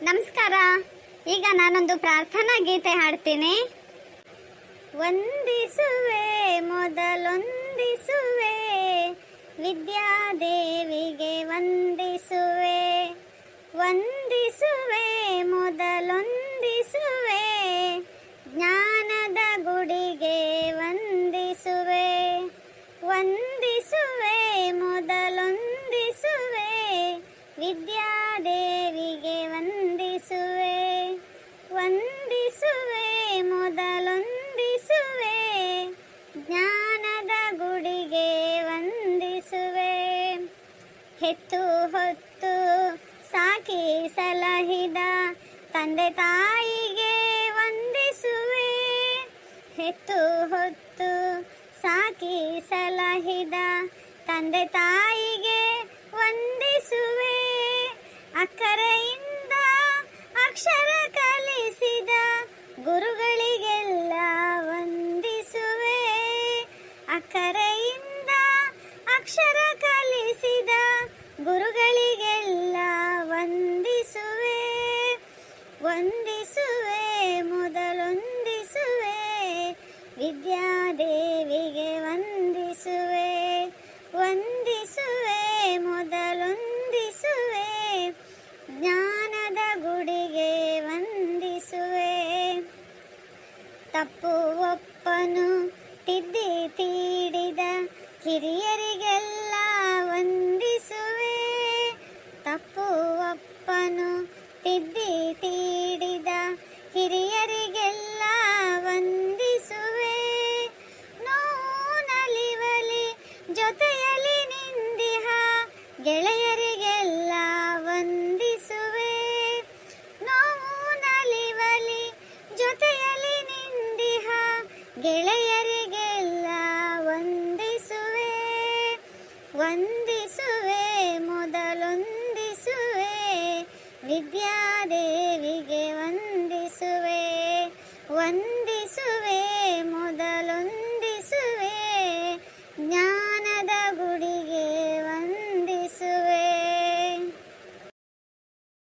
ನಮಸ್ಕಾರ. ಈಗ ನಾನೊಂದು ಪ್ರಾರ್ಥನಾ ಗೀತೆ ಹಾಡ್ತೀನಿ. ವಂದಿಸುವೆ ಮೊದಲೊಂದಿಸುವೆ, ವಿದ್ಯಾದೇವಿಗೆ ವಂದಿಸುವೆ. ವಂದಿಸುವೆ ಮೊದಲೊಂದಿಸುವೆ, ಜ್ಞಾನದ ಗುಡಿಗೆ ವಂದಿಸುವೆ. ವಂದಿಸುವೆ ಮೊದಲೊಂದಿಸುವೆ, ವಿದ್ಯಾದೇವಿಗೆ ವಂದಿಸುವೆ. ವಂದಿಸುವೆ ಮೊದಲೊಂದಿಸುವೆ, ಜ್ಞಾನದ ಗುಡಿಗೆ ವಂದಿಸುವೆ. ಹೆತ್ತು ಹೊತ್ತು ಸಾಕಿ ಸಲಹಿದ ತಂದೆ ತಾಯಿಗೆ ವಂದಿಸುವೆ. ಹೆತ್ತು ಹೊತ್ತು ಸಾಕಿ ಸಲಹಿದ ತಂದೆ ತಾಯಿಗೆ ವಂದಿಸುವೆ. ಅಕ್ಕರೆಯಿಂದ ಅಕ್ಷರ ಕಲಿಸಿದ ಗುರುಗಳಿಗೆಲ್ಲ ವಂದಿಸುವೆ. ಅಕ್ಕರೆಯಿಂದ ಅಕ್ಷರ ಕಲಿಸಿದ ಗುರುಗಳಿಗೆಲ್ಲ ವಂದಿಸುವೆ. ವಂದಿಸುವೆ ಮೊದಲೊಂದಿಸುವೆ, ವಿದ್ಯಾದೇವಿಗೆ ವಂದಿಸುವೆ. ವಂದಿಸುವೆ ಮೊದಲೊಂದಿಸುವೆ, ಜ್ಞಾನದ ಗುಡಿಗೆ ವಂದಿಸುವೆ. ತಪ್ಪು ಒಪ್ಪನು ತಿದ್ದಿ ತೀಡಿದ ಹಿರಿಯರಿಗೆಲ್ಲ ವಂದಿಸುವೆ. ತಪ್ಪು ಒಪ್ಪನು ತಿದ್ದಿ ತೀಡಿದ ಹಿರಿಯರಿಗೆಲ್ಲ ವಂದಿಸುವೆ. ನೋವು ನಲಿವಲಿ ಜೊತೆಯಲ್ಲಿ ನಿಂದಿಹ ಗೆಳೆಯರಿಗೆಲ್ಲ ವಂದಿಸುವೆ. ನೋವು ನಲಿವಲಿ ಜೊತೆಯಲ್ಲಿ ನಿಂದಿಹ ಗೆಳೆಯರಿಗೆಲ್ಲ ವಂದಿಸುವೆ. ವಂದಿಸುವೆ ಮೊದಲೊಂದಿಸುವೆ, ವಿದ್ಯಾ